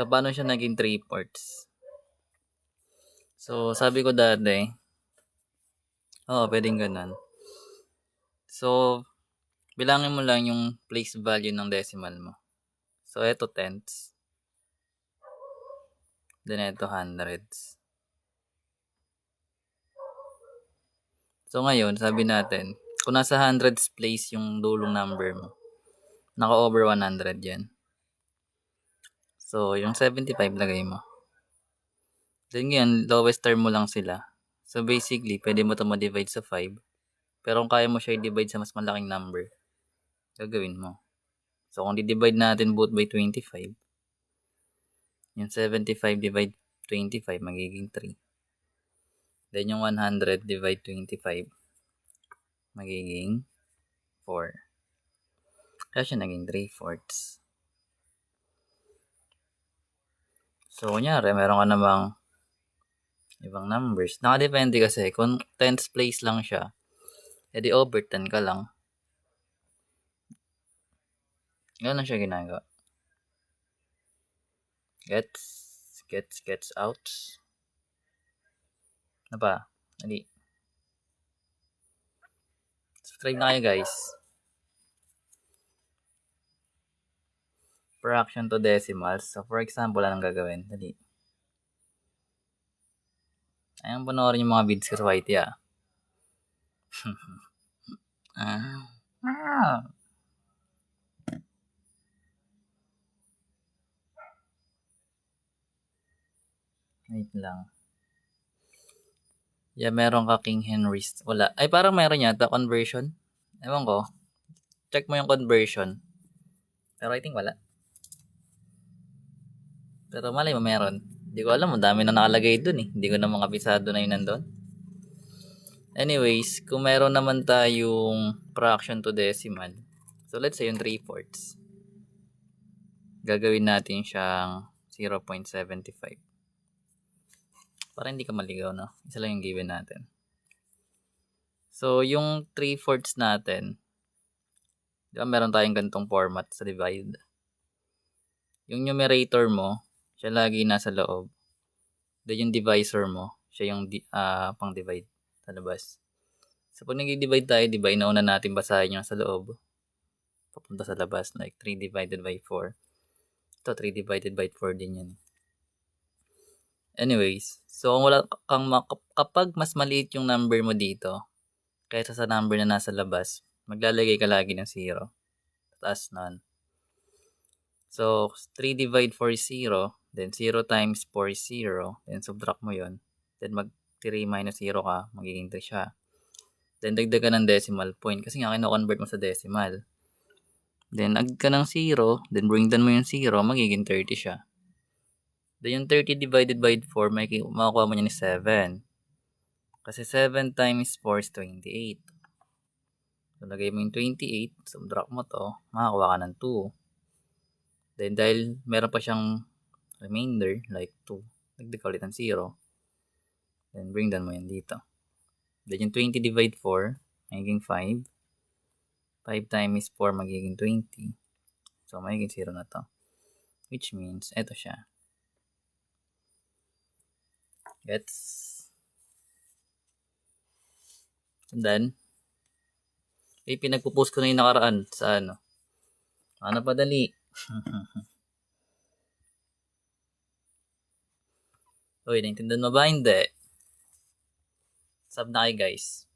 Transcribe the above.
So, paano siya naging 3/4? So, sabi ko dati, pwedeng ganun. So, bilangin mo lang yung place value ng decimal mo. So, eto tenths. Then, eto hundreds. So, ngayon, sabi natin, kung nasa hundreds place yung dulong number mo, naka-over 100 yan. So, yung 75 lagay mo. Then ngayon, lowest term mo lang sila. So, basically, pwede mo ito ma-divide sa 5. Pero kung kaya mo siya i-divide sa mas malaking number, gagawin mo. So, kung di-divide natin both by 25, yung 75 divide 25, magiging 3. Then, yung 100 divide 25, magiging 4. Kaya siya naging 3/4. So, kunyari, meron ka namang ibang numbers. Nakadepende kasi. Kung tenths place lang siya, edi over 10 ka lang. Ganun siya ginagawa. Gets out. Ano pa? Hindi. Subscribe na kayo, guys. Fraction to decimals. So, for example, anong gagawin? Dali. Ayun, panoorin yung mga vids ko sa YT, Wait lang. Yeah, meron ka King Henry's. Wala. Ay, parang meron yata conversion. Ewan ko. Check mo yung conversion. Pero I think wala. Pero malay mo meron. Hindi ko alam. Ang dami na nakalagay dun eh. Hindi ko na mga pisado na yun nandun. Anyways, kung meron naman tayong fraction to decimal. So, let's say yung 3/4. Gagawin natin siyang 0.75. Para hindi ka maligaw, no? Isa lang yung given natin. So, yung 3/4 natin, di ba meron tayong ganitong format sa divide? Yung numerator mo, siya lagi nasa loob. Then yung divisor mo, siya yung pang-divide sa labas. So, pag nag-divide tayo, di ba, inauna natin basahin yung sa loob. Papunta sa labas, like 3 divided by 4. Ito, 3 divided by 4 din yan. Anyways, so kapag mas maliit yung number mo dito, kaysa sa number na nasa labas, maglalagay ka lagi ng 0. Taas nun. So, 3 divide 4 is 0. Then, 0 times 4 is 0. Then, subtract mo yon. Then, 3 minus 0 ka, magiging 3 siya. Then, dagdag ka ng decimal point. Kasi nga, kino-convert mo sa decimal. Then, add ka ng 0. Then, bring down mo yung 0, magiging 30 siya. Then, yung 30 divided by 4, makukuha mo niya ni 7. Kasi 7 times 4 is 28. So, lagay mo yung 28. Subtract mo to. Makakuha ka ng 2. Then, dahil meron pa siyang remainder, like 2, dagdag ka ulit ng 0. Then, bring down mo yan dito. Then, yung 20 divide 4, magiging 5. 5 times 4, magiging 20. So, magiging 0 na to. Which means, eto siya. Gets? And then, pinagpo-post ko na yung nakaraan sa ano. Ano pa dali? Uy, naintindihan mo ba? Hindi. Sub na kayo, guys.